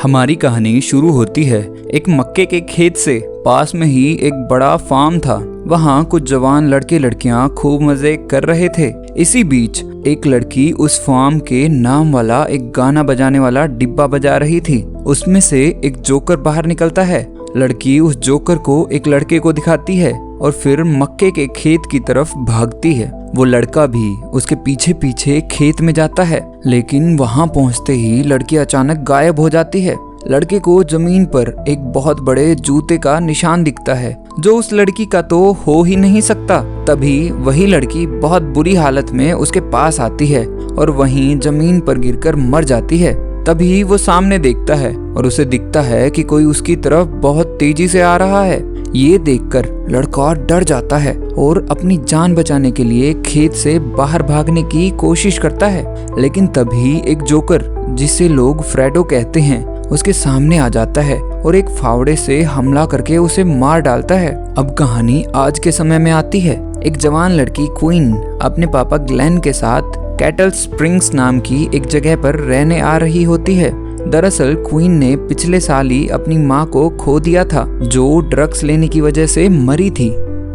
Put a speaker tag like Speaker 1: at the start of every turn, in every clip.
Speaker 1: हमारी कहानी शुरू होती है एक मक्के के खेत से। पास में ही एक बड़ा फार्म था। वहाँ कुछ जवान लड़के लड़कियाँ खूब मजे कर रहे थे। इसी बीच एक लड़की उस फार्म के नाम वाला एक गाना बजाने वाला डिब्बा बजा रही थी। उसमें से एक जोकर बाहर निकलता है। लड़की उस जोकर को एक लड़के को दिखाती है और फिर मक्के के खेत की तरफ भागती है। वो लड़का भी उसके पीछे पीछे खेत में जाता है, लेकिन वहां पहुंचते ही लड़की अचानक गायब हो जाती है। लड़के को जमीन पर एक बहुत बड़े जूते का निशान दिखता है, जो उस लड़की का तो हो ही नहीं सकता। तभी वही लड़की बहुत बुरी हालत में उसके पास आती है और वहीं जमीन पर गिरकर मर जाती है। तभी वो सामने देखता है और उसे दिखता है कि कोई उसकी तरफ बहुत तेजी से आ रहा है। ये देखकर लड़का डर जाता है और अपनी जान बचाने के लिए खेत से बाहर भागने की कोशिश करता है, लेकिन तभी एक जोकर, जिसे लोग फ्रेडो कहते हैं, उसके सामने आ जाता है और एक फावड़े से हमला करके उसे मार डालता है। अब कहानी आज के समय में आती है। एक जवान लड़की क्वीन अपने पापा ग्लेन के साथ कैटल स्प्रिंग्स नाम की एक जगह पर रहने आ रही होती है। दरअसल क्वीन ने पिछले साल ही अपनी माँ को खो दिया था, जो ड्रग्स लेने की वजह से मरी थी।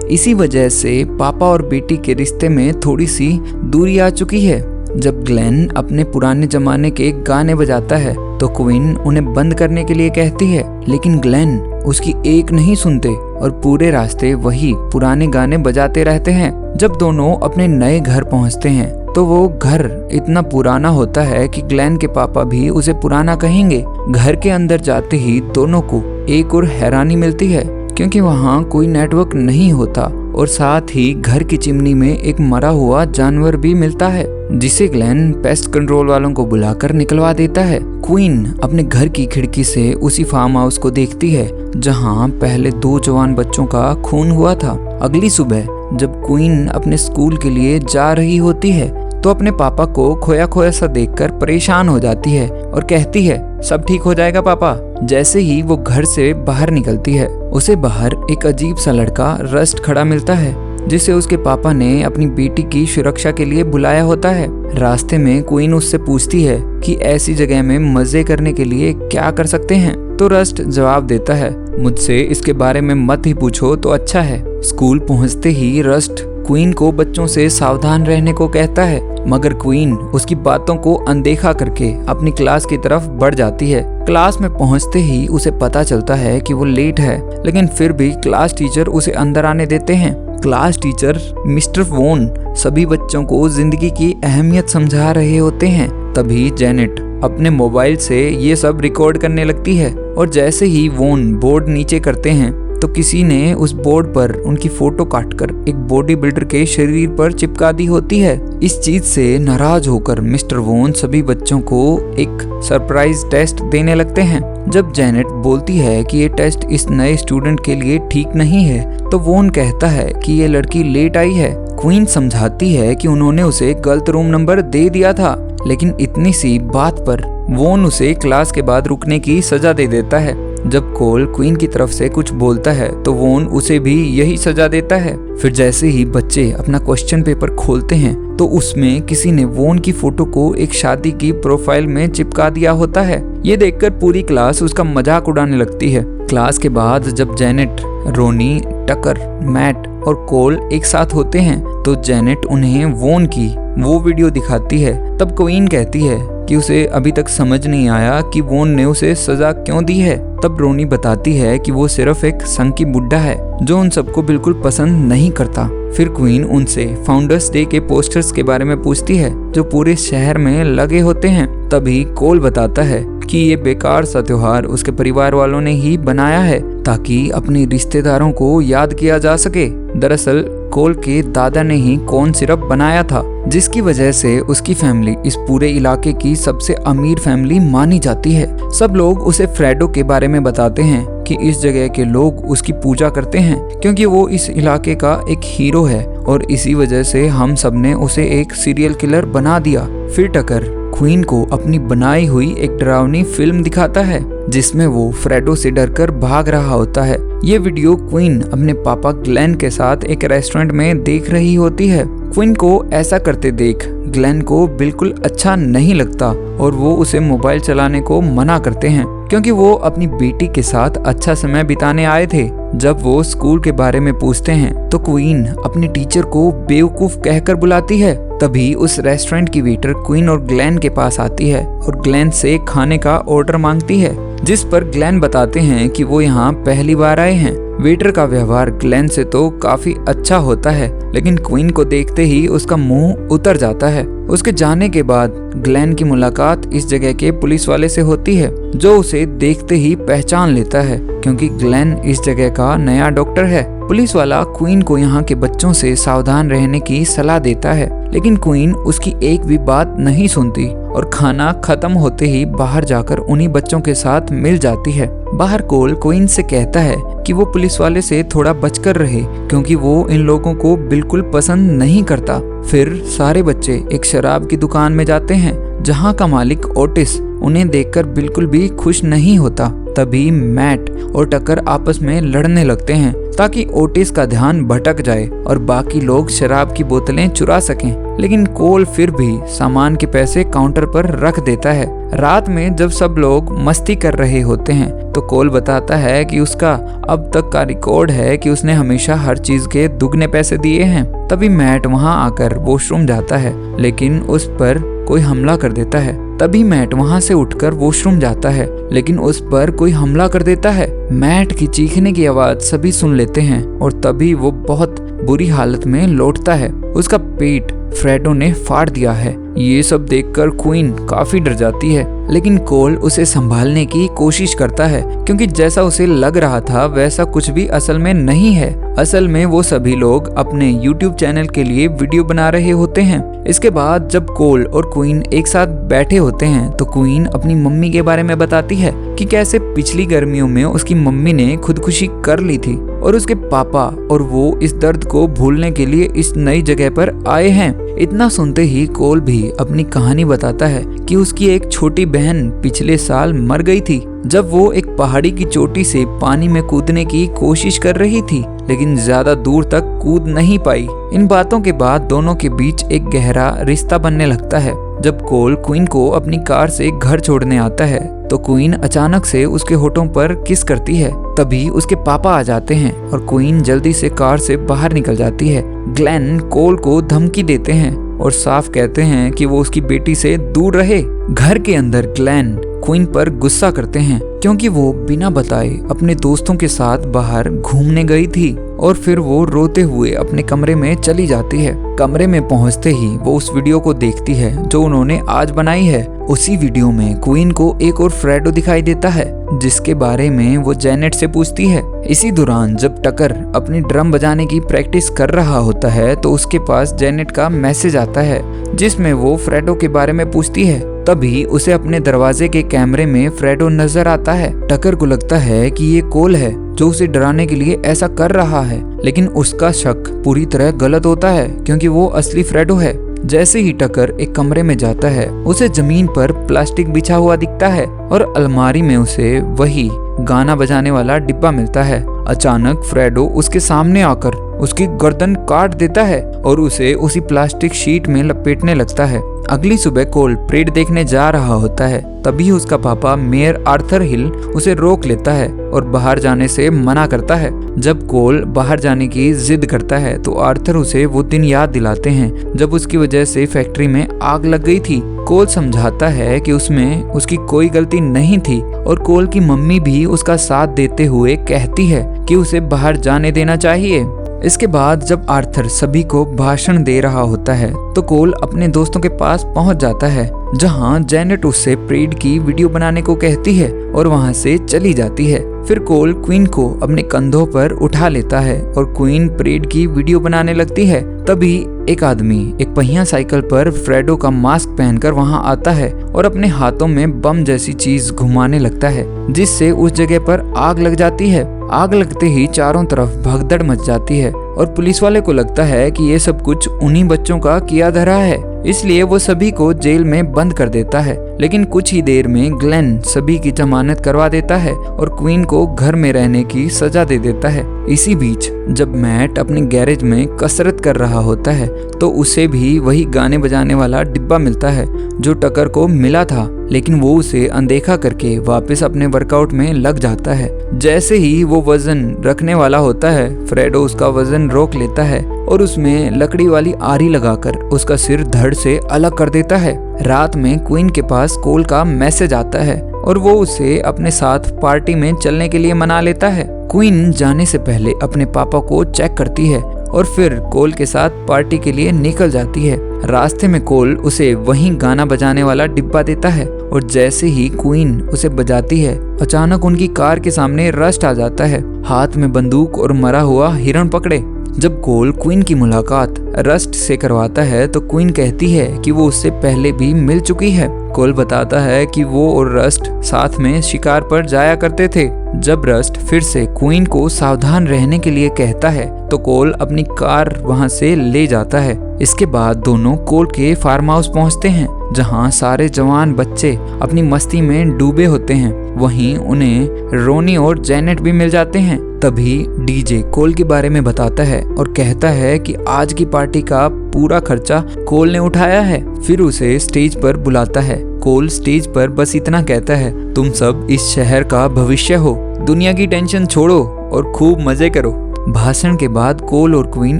Speaker 1: इसी वजह से पापा और बेटी के रिश्ते में थोड़ी सी दूरी आ चुकी है। जब ग्लेन अपने पुराने जमाने के गाने बजाता है तो क्वीन उन्हें बंद करने के लिए कहती है, लेकिन ग्लेन उसकी एक नहीं सुनते और पूरे रास्ते वही पुराने गाने बजाते रहते हैं। जब दोनों अपने नए घर पहुंचते हैं तो वो घर इतना पुराना होता है कि ग्लेन के पापा भी उसे पुराना कहेंगे। घर के अंदर जाते ही दोनों को एक और हैरानी मिलती है, क्योंकि वहाँ कोई नेटवर्क नहीं होता और साथ ही घर की चिमनी में एक मरा हुआ जानवर भी मिलता है, जिसे ग्लेन पेस्ट कंट्रोल वालों को बुलाकर निकलवा देता है। क्वीन अपने घर की खिड़की से उसी फार्म हाउस को देखती है जहाँ पहले 2 जवान बच्चों का खून हुआ था। अगली सुबह जब क्वीन अपने स्कूल के लिए जा रही होती है तो अपने पापा को खोया खोया सा देखकर परेशान हो जाती है और कहती है, सब ठीक हो जाएगा पापा। जैसे ही वो घर से बाहर निकलती है, उसे बाहर एक अजीब सा लड़का रस्ट खड़ा मिलता है, जिसे उसके पापा ने अपनी बेटी की सुरक्षा के लिए बुलाया होता है। रास्ते में क्वीन उससे पूछती है कि ऐसी जगह में मजे करने के लिए क्या कर सकते हैं, तो रस्ट जवाब देता है, मुझसे इसके बारे में मत ही पूछो तो अच्छा है। स्कूल पहुंचते ही रस्ट क्वीन को बच्चों से सावधान रहने को कहता है, मगर क्वीन उसकी बातों को अनदेखा करके अपनी क्लास की तरफ बढ़ जाती है। क्लास में पहुंचते ही उसे पता चलता है कि वो लेट है, लेकिन फिर भी क्लास टीचर उसे अंदर आने देते हैं। क्लास टीचर मिस्टर वोन सभी बच्चों को जिंदगी की अहमियत समझा रहे होते हैं। तभी जेनेट अपने मोबाइल से ये सब रिकॉर्ड करने लगती है और जैसे ही वोन बोर्ड नीचे करते हैं तो किसी ने उस बोर्ड पर उनकी फोटो काटकर एक बॉडी बिल्डर के शरीर पर चिपका दी होती है। इस चीज से नाराज होकर मिस्टर वोन सभी बच्चों को एक सरप्राइज टेस्ट देने लगते हैं। जब जेनेट बोलती है कि ये टेस्ट इस नए स्टूडेंट के लिए ठीक नहीं है तो वोन कहता है कि ये लड़की लेट आई है। क्वीन समझाती है कि उन्होंने उसे गलत रूम नंबर दे दिया था, लेकिन इतनी सी बात पर वोन उसे क्लास के बाद रुकने की सजा दे देता है। जब कोल क्वीन की तरफ से कुछ बोलता है तो वोन उसे भी यही सजा देता है। फिर जैसे ही बच्चे अपना क्वेश्चन पेपर खोलते हैं तो उसमें किसी ने वोन की फोटो को एक शादी की प्रोफाइल में चिपका दिया होता है। ये देखकर पूरी क्लास उसका मजाक उड़ाने लगती है। क्लास के बाद जब जेनेट, रोनी, टकर, मैट और कोल एक साथ होते हैं तो जेनेट उन्हें वोन की वो वीडियो दिखाती है। तब क्वीन कहती है कि उसे अभी तक समझ नहीं आया कि वोन ने उसे सजा क्यों दी है। तब रोनी बताती है कि वो सिर्फ एक संकी बुड्ढा है जो उन सबको बिल्कुल पसंद नहीं करता। फिर क्वीन उनसे फाउंडर्स डे के पोस्टर्स के बारे में पूछती है जो पूरे शहर में लगे होते हैं। तभी कोल बताता है कि ये बेकार सा त्योहार उसके परिवार वालों ने ही बनाया है ताकि अपने रिश्तेदारों को याद किया जा सके। दरअसल कोल के दादा ने ही कॉर्न सिरप बनाया था, जिसकी वजह से उसकी फैमिली इस पूरे इलाके की सबसे अमीर फैमिली मानी जाती है। सब लोग उसे फ्रेडो के बारे में बताते हैं कि इस जगह के लोग उसकी पूजा करते हैं क्योंकि वो इस इलाके का एक हीरो है और इसी वजह से हम सब ने उसे एक सीरियल किलर बना दिया। फिर टकर क्वीन को अपनी बनाई हुई एक डरावनी फिल्म दिखाता है जिसमें वो फ्रेडो से डरकर भाग रहा होता है। ये वीडियो क्वीन अपने पापा ग्लेन के साथ एक रेस्टोरेंट में देख रही होती है। क्वीन को ऐसा करते देख ग्लेन को बिल्कुल अच्छा नहीं लगता और वो उसे मोबाइल चलाने को मना करते हैं क्योंकि वो अपनी बेटी के साथ अच्छा समय बिताने आए थे। जब वो स्कूल के बारे में पूछते हैं तो क्वीन अपने टीचर को बेवकूफ कहकर बुलाती है। तभी उस रेस्टोरेंट की वेटर क्वीन और ग्लेन के पास आती है और ग्लेन से खाने का ऑर्डर मांगती है, जिस पर ग्लेन बताते हैं कि वो यहाँ पहली बार आए हैं। वेटर का व्यवहार ग्लेन से तो काफी अच्छा होता है, लेकिन क्वीन को देखते ही उसका मुंह उतर जाता है। उसके जाने के बाद ग्लेन की मुलाकात इस जगह के पुलिस वाले से होती है, जो उसे देखते ही पहचान लेता है क्योंकि ग्लेन इस जगह का नया डॉक्टर है। पुलिस वाला क्वीन को यहाँ के बच्चों से सावधान रहने की सलाह देता है, लेकिन क्वीन उसकी एक भी बात नहीं सुनती और खाना खत्म होते ही बाहर जाकर उन्हीं बच्चों के साथ मिल जाती है। बाहर कोल क्वीन से कहता है कि वो पुलिस वाले से थोड़ा बचकर रहे क्योंकि वो इन लोगों को बिल्कुल पसंद नहीं करता। फिर सारे बच्चे एक शराब की दुकान में जाते हैं जहाँ का मालिक ओटिस उन्हें देखकर बिल्कुल भी खुश नहीं होता। तभी मैट और टकर आपस में लड़ने लगते हैं ताकि ओटिस का ध्यान भटक जाए और बाकी लोग शराब की बोतलें चुरा सकें, लेकिन कोल फिर भी सामान के पैसे काउंटर पर रख देता है। रात में जब सब लोग मस्ती कर रहे होते हैं तो कोल बताता है कि उसका अब तक का रिकॉर्ड है कि उसने हमेशा हर चीज के दुगने पैसे दिए हैं। तभी मैट वहां आकर वॉशरूम जाता है, लेकिन उस पर कोई हमला कर देता है। तभी मैट वहां से उठकर वॉशरूम जाता है, लेकिन उस पर कोई हमला कर देता है। मैट की चीखने की आवाज सभी सुन लेते हैं और तभी वो बहुत बुरी हालत में लौटता है। उसका पेट फ्रेडो ने फाड़ दिया है। ये सब देखकर क्वीन काफी डर जाती है, लेकिन कोल उसे संभालने की कोशिश करता है क्योंकि जैसा उसे लग रहा था वैसा कुछ भी असल में नहीं है। असल में वो सभी लोग अपने YouTube चैनल के लिए वीडियो बना रहे होते हैं। इसके बाद जब कोल और क्वीन एक साथ बैठे होते हैं तो क्वीन अपनी मम्मी के बारे में बताती है कि कैसे पिछली गर्मियों में उसकी मम्मी ने खुदकुशी कर ली थी और उसके पापा और वो इस दर्द को भूलने के लिए इस नई जगह पर आए हैं। इतना सुनते ही कोल भी अपनी कहानी बताता है कि उसकी एक छोटी बहन पिछले साल मर गई थी जब वो एक पहाड़ी की चोटी से पानी में कूदने की कोशिश कर रही थी, लेकिन ज्यादा दूर तक कूद नहीं पाई। इन बातों के बाद दोनों के बीच एक गहरा रिश्ता बनने लगता है। जब कोल क्वीन को अपनी कार से घर छोड़ने आता है तो क्वीन अचानक से उसके होठों पर किस करती है। तभी उसके पापा आ जाते हैं और क्वीन जल्दी से कार से बाहर निकल जाती है। ग्लेन कोल को धमकी देते हैं और साफ कहते हैं कि वो उसकी बेटी से दूर रहे। घर के अंदर ग्लेन क्वीन पर गुस्सा करते हैं क्योंकि वो बिना बताए अपने दोस्तों के साथ बाहर घूमने गई थी और फिर वो रोते हुए अपने कमरे में चली जाती है। कमरे में पहुंचते ही वो उस वीडियो को देखती है जो उन्होंने आज बनाई है। उसी वीडियो में क्वीन को एक और फ्रेडो दिखाई देता है जिसके बारे में वो जेनेट से पूछती है। इसी दौरान जब टकर अपनी ड्रम बजाने की प्रैक्टिस कर रहा होता है तो उसके पास जेनेट का मैसेज आता है जिसमें वो फ्रेडो के बारे में पूछती है। तभी उसे अपने दरवाजे के कैमरे में फ्रेडो नजर आता है। टकर को लगता है कि ये कोल है जो उसे डराने के लिए ऐसा कर रहा है, लेकिन उसका शक पूरी तरह गलत होता है क्योंकि वो असली फ्रेडो है। जैसे ही टकर एक कमरे में जाता है उसे जमीन पर प्लास्टिक बिछा हुआ दिखता है और अलमारी में उसे वही गाना बजाने वाला डिब्बा मिलता है। अचानक फ्रेडो उसके सामने आकर उसकी गर्दन काट देता है और उसे उसी प्लास्टिक शीट में लपेटने लगता है। अगली सुबह कोल परेड देखने जा रहा होता है, तभी उसका पापा मेयर आर्थर हिल उसे रोक लेता है और बाहर जाने से मना करता है। जब कोल बाहर जाने की जिद करता है तो आर्थर उसे वो दिन याद दिलाते हैं जब उसकी वजह से फैक्ट्री में आग लग गई थी। कोल समझाता है कि उसमें उसकी कोई गलती नहीं थी और कोल की मम्मी भी उसका साथ देते हुए कहती है कि उसे बाहर जाने देना चाहिए। इसके बाद जब आर्थर सभी को भाषण दे रहा होता है तो कोल अपने दोस्तों के पास पहुंच जाता है जहां जेनेट उससे परेड की वीडियो बनाने को कहती है और वहां से चली जाती है। फिर कोल क्वीन को अपने कंधों पर उठा लेता है और क्वीन परेड की वीडियो बनाने लगती है। तभी एक आदमी एक पहिया साइकिल पर फ्रेडो का मास्क पहनकर वहां आता है और अपने हाथों में बम जैसी चीज घुमाने लगता है जिससे उस जगह पर आग लग जाती है। आग लगते ही चारों तरफ भगदड़ मच जाती है और पुलिस वाले को लगता है कि ये सब कुछ उन्हीं बच्चों का किया धरा है। इसलिए वो सभी को जेल में बंद कर देता है। लेकिन कुछ ही देर में ग्लेन सभी की जमानत करवा देता है और क्वीन को घर में रहने की सजा दे देता है। इसी बीच जब मैट अपने गैरेज में कसरत कर रहा होता है तो उसे भी वही गाने बजाने वाला डिब्बा मिलता है जो टकर को मिला था, लेकिन वो उसे अनदेखा करके वापस अपने वर्कआउट में लग जाता है। जैसे ही वो वजन रखने वाला होता है, फ्रेडो उसका वजन रोक लेता है और उसमें लकड़ी वाली आरी लगाकर उसका सिर धड़ से अलग कर देता है। रात में क्वीन के पास कोल का मैसेज आता है और वो उसे अपने साथ पार्टी में चलने के लिए मना लेता है। क्वीन जाने से पहले अपने पापा को चेक करती है और फिर कोल के साथ पार्टी के लिए निकल जाती है। रास्ते में कोल उसे वहीं गाना बजाने वाला डिब्बा देता है और जैसे ही क्वीन उसे बजाती है, अचानक उनकी कार के सामने रस्ट आ जाता है, हाथ में बंदूक और मरा हुआ हिरण पकड़े। जब कोल क्वीन की मुलाकात रस्ट से करवाता है तो क्वीन कहती है कि वो उससे पहले भी मिल चुकी है। कोल बताता है कि वो और रस्ट साथ में शिकार पर जाया करते थे। जब रस्ट फिर से क्वीन को सावधान रहने के लिए कहता है तो कोल अपनी कार वहां से ले जाता है। इसके बाद दोनों कोल के फार्म हाउस पहुंचते हैं जहां सारे जवान बच्चे अपनी मस्ती में डूबे होते हैं। वहीं उन्हें रोनी और जेनेट भी मिल जाते हैं। तभी डीजे कोल के बारे में बताता है और कहता है कि आज की पार्टी का पूरा खर्चा कोल ने उठाया है। फिर उसे स्टेज पर बुलाता है। कोल स्टेज पर बस इतना कहता है, तुम सब इस शहर का भविष्य हो, दुनिया की टेंशन छोड़ो और खूब मजे करो। भाषण के बाद कोल और क्वीन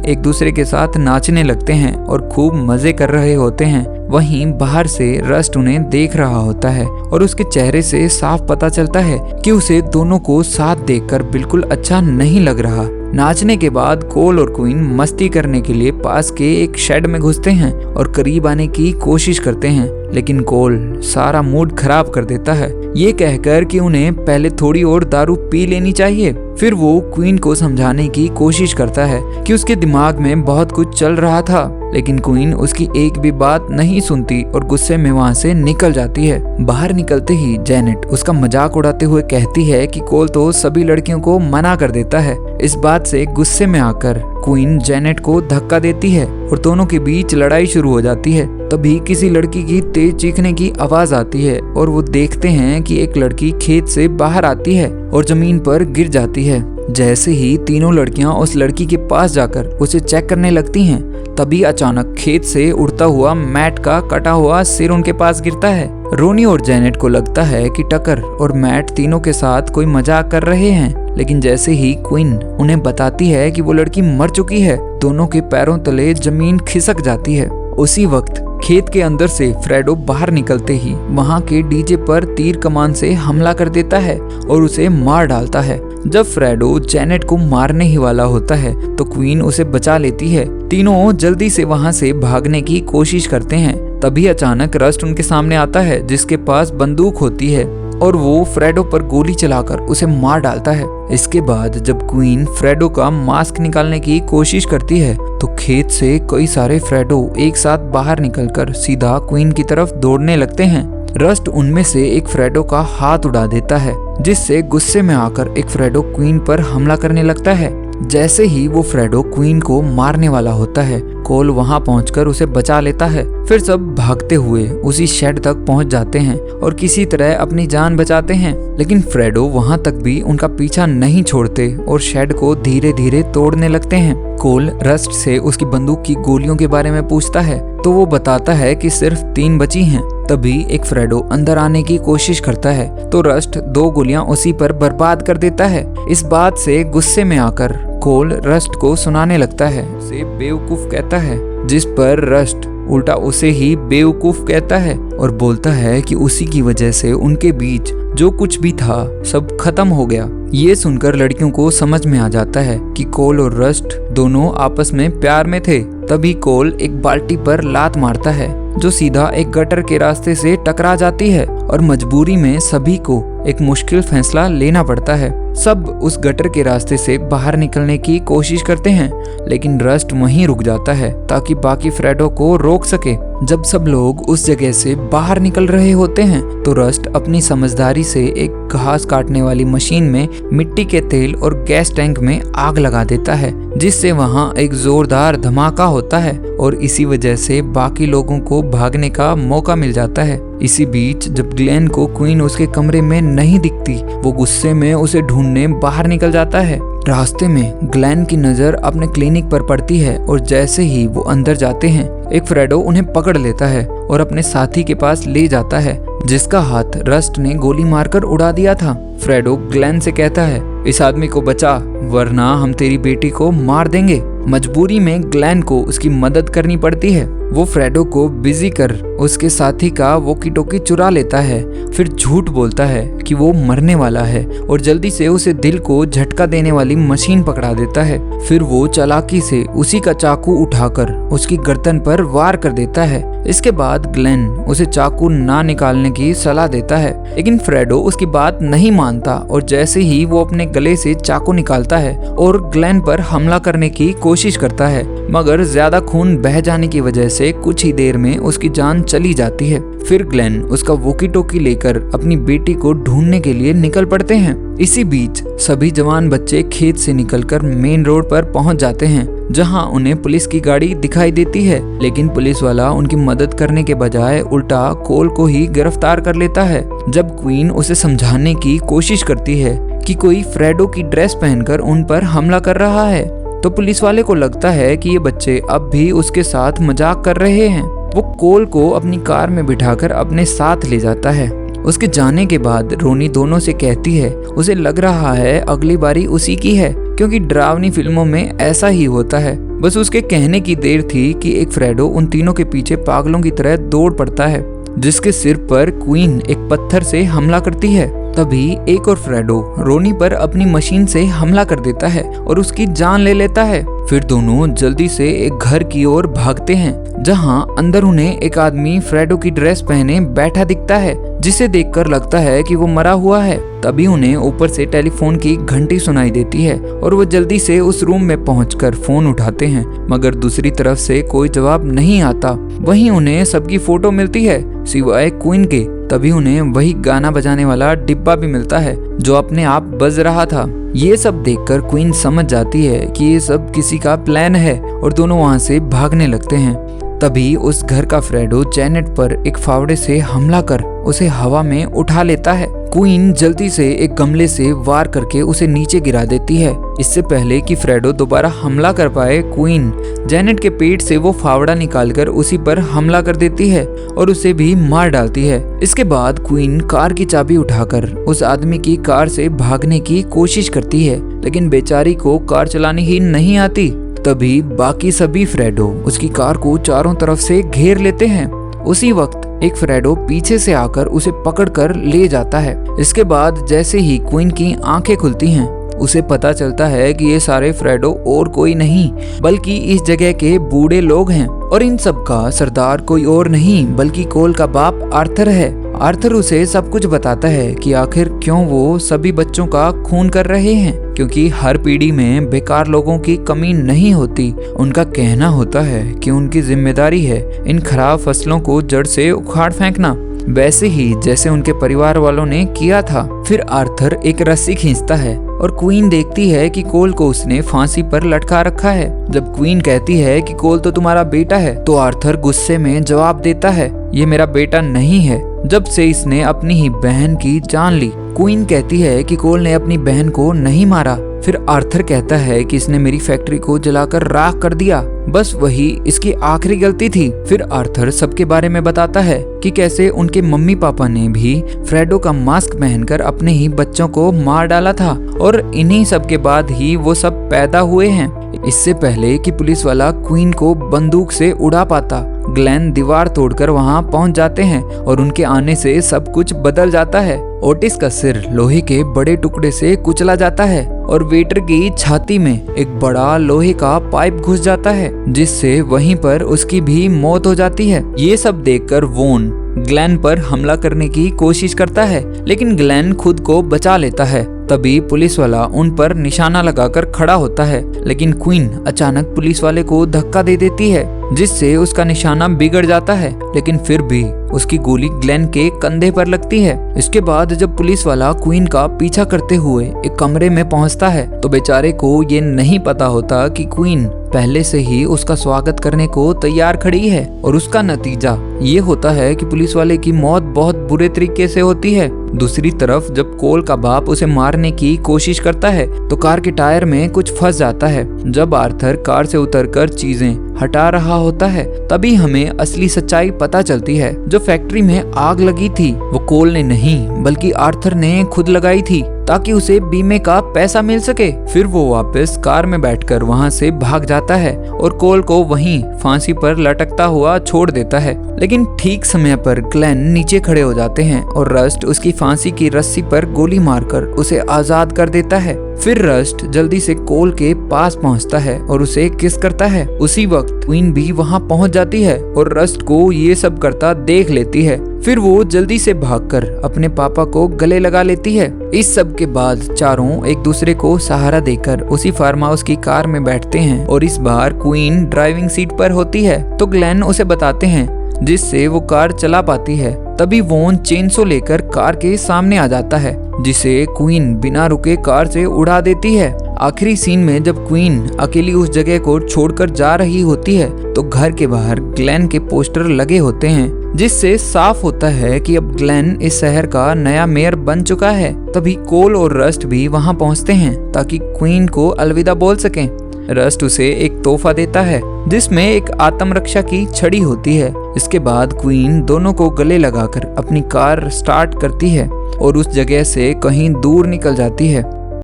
Speaker 1: एक दूसरे के साथ नाचने लगते हैं और खूब मजे कर रहे होते हैं। वहीं बाहर से रस्ट उन्हें देख रहा होता है और उसके चेहरे से साफ पता चलता है कि उसे दोनों को साथ देखकर बिल्कुल अच्छा नहीं लग रहा। नाचने के बाद कोल और क्वीन मस्ती करने के लिए पास के एक शेड में घुसते हैं और करीब आने की कोशिश करते हैं, लेकिन कोल सारा मूड खराब कर देता है, ये कहकर कि उन्हें पहले थोड़ी और दारू पी लेनी चाहिए। फिर वो क्वीन को समझाने की कोशिश करता है कि उसके दिमाग में बहुत कुछ चल रहा था, लेकिन क्वीन उसकी एक भी बात नहीं सुनती और गुस्से में वहाँ से निकल जाती है। बाहर निकलते ही जेनेट उसका मजाक उड़ाते हुए कहती है कि कोल तो सभी लड़कियों को मना कर देता है। इस बात से गुस्से में आकर क्वीन जेनेट को धक्का देती है और दोनों के बीच लड़ाई शुरू हो जाती है। तभी किसी लड़की की तेज चीखने की आवाज आती है और वो देखते हैं कि एक लड़की खेत से बाहर आती है और जमीन पर गिर जाती है। जैसे ही तीनों लड़कियां उस लड़की के पास जाकर उसे चेक करने लगती हैं, तभी अचानक खेत से उड़ता हुआ मैट का कटा हुआ सिर उनके पास गिरता है। रोनी और जेनेट को लगता है कि टकर और मैट तीनों के साथ कोई मजाक कर रहे हैं, लेकिन जैसे ही क्वीन उन्हें बताती है कि वो लड़की मर चुकी है, दोनों के पैरों तले जमीन खिसक जाती है। उसी वक्त खेत के अंदर से फ्रेडो बाहर निकलते ही वहां के डीजे पर तीर कमान से हमला कर देता है और उसे मार डालता है। जब फ्रेडो जेनेट को मारने ही वाला होता है तो क्वीन उसे बचा लेती है। तीनों जल्दी से वहां से भागने की कोशिश करते हैं। तभी अचानक रस्ट उनके सामने आता है जिसके पास बंदूक होती है और वो फ्रेडो पर गोली चलाकर उसे मार डालता है। इसके बाद जब क्वीन फ्रेडो का मास्क निकालने की कोशिश करती है तो खेत से कई सारे फ्रेडो एक साथ बाहर निकलकर सीधा क्वीन की तरफ दौड़ने लगते हैं। रस्ट उनमें से एक फ्रेडो का हाथ उड़ा देता है, जिससे गुस्से में आकर एक फ्रेडो क्वीन पर हमला करने लगता है। जैसे ही वो फ्रेडो क्वीन को मारने वाला होता है, कोल वहां पहुंचकर उसे बचा लेता है। फिर सब भागते हुए उसी शेड तक पहुंच जाते हैं और किसी तरह अपनी जान बचाते हैं, लेकिन फ्रेडो वहां तक भी उनका पीछा नहीं छोड़ते और शेड को धीरे धीरे तोड़ने लगते हैं। कोल रस्ट से उसकी बंदूक की गोलियों के बारे में पूछता है तो वो बताता है कि सिर्फ 3 बची हैं। तभी एक फ्रेडो अंदर आने की कोशिश करता है तो रस्ट 2 गोलियां उसी पर बर्बाद कर देता है। इस बात से गुस्से में आकर कोल रस्ट को सुनाने लगता है, उसे बेवकूफ कहता है, जिस पर रस्ट उल्टा उसे ही बेवकूफ कहता है और बोलता है कि उसी की वजह से उनके बीच जो कुछ भी था सब खत्म हो गया। ये सुनकर लड़कियों को समझ में आ जाता है कि कोल और रस्ट दोनों आपस में प्यार में थे। तभी कोल एक बाल्टी पर लात मारता है जो सीधा एक गटर के रास्ते से टकरा जाती है और मजबूरी में सभी को एक मुश्किल फैसला लेना पड़ता है। सब उस गटर के रास्ते से बाहर निकलने की कोशिश करते हैं, लेकिन रस्ट वहीं रुक जाता है ताकि बाकी फ्रेडो को रोक सके। जब सब लोग उस जगह से बाहर निकल रहे होते हैं तो रस्ट अपनी समझदारी से एक घास काटने वाली मशीन में मिट्टी के तेल और गैस टैंक में आग लगा देता है, जिससे वहां एक जोरदार धमाका होता है और इसी वजह से बाकी लोगों को भागने का मौका मिल जाता है। इसी बीच जब ग्लेन को क्वीन उसके कमरे में नहीं दिखती, वो गुस्से में उसे ढूंढने बाहर निकल जाता है। रास्ते में ग्लेन की नजर अपने क्लिनिक पर पड़ती है और जैसे ही वो अंदर जाते हैं एक फ्रेडो उन्हें पकड़ लेता है और अपने साथी के पास ले जाता है, जिसका हाथ रस्ट ने गोली मारकर उड़ा दिया था। फ्रेडो ग्लेन से कहता है, इस आदमी को बचा वरना हम तेरी बेटी को मार देंगे। मजबूरी में ग्लेन को उसकी मदद करनी पड़ती है। वो फ्रेडो को बिजी कर उसके साथी का वॉकी टॉकी चुरा लेता है, फिर झूठ बोलता है कि वो मरने वाला है और जल्दी से उसे दिल को झटका देने वाली मशीन पकड़ा देता है। फिर वो चालाकी से उसी का चाकू उठाकर उसकी गर्दन पर वार कर देता है। इसके बाद ग्लेन उसे चाकू ना निकालने की सलाह देता है, लेकिन फ्रेडो उसकी बात नहीं मानता और जैसे ही वो अपने गले से चाकू निकालता है और ग्लेन पर हमला करने की कोशिश करता है, मगर ज्यादा खून बह जाने की वजह से कुछ ही देर में उसकी जान चली जाती है। फिर ग्लेन उसका वॉकी टॉकी लेकर अपनी बेटी को ढूंढने के लिए निकल पड़ते हैं। इसी बीच सभी जवान बच्चे खेत से निकलकर मेन रोड पर पहुंच जाते हैं, जहां उन्हें पुलिस की गाड़ी दिखाई देती है, लेकिन पुलिस वाला उनकी मदद करने के बजाय उल्टा कोल को ही गिरफ्तार कर लेता है। जब क्वीन उसे समझाने की कोशिश करती है कि कोई फ्रेडो की ड्रेस पहनकर उन पर हमला कर रहा है, तो पुलिस वाले को लगता है कि ये बच्चे अब भी उसके साथ मजाक कर रहे हैं। वो कोल को अपनी कार में बिठाकर अपने साथ ले जाता है। उसके जाने के बाद रोनी दोनों से कहती है उसे लग रहा है अगली बारी उसी की है, क्योंकि डरावनी फिल्मों में ऐसा ही होता है। बस उसके कहने की देर थी कि एक फ्रेडो उन तीनों के पीछे पागलों की तरह दौड़ पड़ता है, जिसके सिर पर क्वीन एक पत्थर से हमला करती है। तभी एक और फ्रेडो रोनी पर अपनी मशीन से हमला कर देता है और उसकी जान ले लेता है। फिर दोनों जल्दी से एक घर की ओर भागते हैं, जहां अंदर उन्हें एक आदमी फ्रेडो की ड्रेस पहने बैठा दिखता है, जिसे देखकर लगता है कि वो मरा हुआ है। तभी उन्हें ऊपर से टेलीफोन की घंटी सुनाई देती है और वो जल्दी से उस रूम में पहुंचकर फोन उठाते हैं, मगर दूसरी तरफ से कोई जवाब नहीं आता। वहीं उन्हें सबकी फोटो मिलती है सिवाय क्वीन के। तभी उन्हें वही गाना बजाने वाला डिब्बा भी मिलता है जो अपने आप बज रहा था। ये सब देखकर क्वीन समझ जाती है कि ये सब किसी का प्लान है और दोनों वहां से भागने लगते हैं। तभी उस घर का फ्रेडो जैनेट पर एक फावड़े से हमला कर उसे हवा में उठा लेता है। क्वीन जल्दी से एक गमले से वार करके उसे नीचे गिरा देती है। इससे पहले कि फ्रेडो दोबारा हमला कर पाए, क्वीन जैनेट के पेट से वो फावड़ा निकालकर उसी पर हमला कर देती है और उसे भी मार डालती है। इसके बाद क्वीन कार की चाबी उठाकर उस आदमी की कार से भागने की कोशिश करती है, लेकिन बेचारी को कार चलानी ही नहीं आती। तभी बाकी सभी फ्रेडो उसकी कार को चारों तरफ से घेर लेते हैं। उसी वक्त एक फ्रेडो पीछे से आकर उसे पकड़कर ले जाता है। इसके बाद जैसे ही क्वीन की आंखें खुलती हैं, उसे पता चलता है कि ये सारे फ्रेडो और कोई नहीं बल्कि इस जगह के बूढ़े लोग हैं और इन सब का सरदार कोई और नहीं बल्कि कोल का बाप आर्थर है। आर्थर उसे सब कुछ बताता है कि आखिर क्यों वो सभी बच्चों का खून कर रहे हैं, क्योंकि हर पीढ़ी में बेकार लोगों की कमी नहीं होती। उनका कहना होता है कि उनकी जिम्मेदारी है इन खराब फसलों को जड़ से उखाड़ फेंकना, वैसे ही जैसे उनके परिवार वालों ने किया था। फिर आर्थर एक रस्सी खींचता है और क्वीन देखती है कि कोल को उसने फांसी पर लटका रखा है। जब क्वीन कहती है कि कोल तो तुम्हारा बेटा है, तो आर्थर गुस्से में जवाब देता है, ये मेरा बेटा नहीं है, जब से इसने अपनी ही बहन की जान ली। क्वीन कहती है कि कोल ने अपनी बहन को नहीं मारा। फिर आर्थर कहता है कि इसने मेरी फैक्ट्री को जलाकर राख कर दिया, बस वही इसकी आखिरी गलती थी। फिर आर्थर सबके बारे में बताता है कि कैसे उनके मम्मी पापा ने भी फ्रेडो का मास्क पहनकर अपने ही बच्चों को मार डाला था और इन्हीं सब के बाद ही वो सब पैदा हुए हैं। इससे पहले कि पुलिस वाला क्वीन को बंदूक से उड़ा पाता, ग्लेन दीवार तोड़कर वहां पहुंच जाते हैं और उनके आने से सब कुछ बदल जाता है। ओटिस का सिर लोहे के बड़े टुकड़े से कुचला जाता है और वेटर की छाती में एक बड़ा लोहे का पाइप घुस जाता है, जिससे वहीं पर उसकी भी मौत हो जाती है। ये सब देखकर वोन ग्लेन पर हमला करने की कोशिश करता है, लेकिन ग्लेन खुद को बचा लेता है। तभी पुलिस वाला उन पर निशाना लगाकर खड़ा होता है, लेकिन क्वीन अचानक पुलिस वाले को धक्का दे देती है, जिससे उसका निशाना बिगड़ जाता है, लेकिन फिर भी उसकी गोली ग्लेन के कंधे पर लगती है। इसके बाद जब पुलिस वाला क्वीन का पीछा करते हुए एक कमरे में पहुंचता है, तो बेचारे को ये नहीं पता होता कि क्वीन पहले से ही उसका स्वागत करने को तैयार खड़ी है, और उसका नतीजा ये होता है कि पुलिस वाले की मौत बहुत बुरे तरीके से होती है। दूसरी तरफ जब कोल का बाप उसे मारने की कोशिश करता है, तो कार के टायर में कुछ फंस जाता है। जब आर्थर कार से उतरकर चीजें हटा रहा होता है, तभी हमें असली सच्चाई पता चलती है। जो फैक्ट्री में आग लगी थी वो कोल ने नहीं बल्कि आर्थर ने खुद लगाई थी, ताकि उसे बीमे का पैसा मिल सके। फिर वो वापस कार में बैठकर वहाँ से भाग जाता है और कोल को वहीं फांसी पर लटकता हुआ छोड़ देता है। लेकिन ठीक समय पर ग्लेन नीचे खड़े हो जाते हैं और रस्ट उसकी फांसी की रस्सी पर गोली मारकर उसे आजाद कर देता है। फिर रस्ट जल्दी से कोल के पास पहुंचता है और उसे किस करता है। उसी वक्त क्वीन भी वहां पहुंच जाती है और रस्ट को ये सब करता देख लेती है। फिर वो जल्दी से भागकर अपने पापा को गले लगा लेती है। इस सब के बाद चारों एक दूसरे को सहारा देकर उसी फार्म हाउस की कार में बैठते हैं और इस बार क्वीन ड्राइविंग सीट पर होती है, तो ग्लेन उसे बताते हैं, जिससे वो कार चला पाती है। तभी वोन चेनसो लेकर कार के सामने आ जाता है, जिसे क्वीन बिना रुके कार से उड़ा देती है। आखिरी सीन में जब क्वीन अकेली उस जगह को छोड़कर जा रही होती है, तो घर के बाहर ग्लेन के पोस्टर लगे होते हैं, जिससे साफ होता है कि अब ग्लेन इस शहर का नया मेयर बन चुका है। तभी कोल और रस्ट भी वहां पहुंचते हैं ताकि क्वीन को अलविदा बोल सकें। रस्ट उसे एक तोहफा देता है, जिसमें एक आत्मरक्षा की छड़ी होती है। इसके बाद क्वीन दोनों को गले लगाकर अपनी कार स्टार्ट करती है और उस जगह से कहीं दूर निकल जाती है।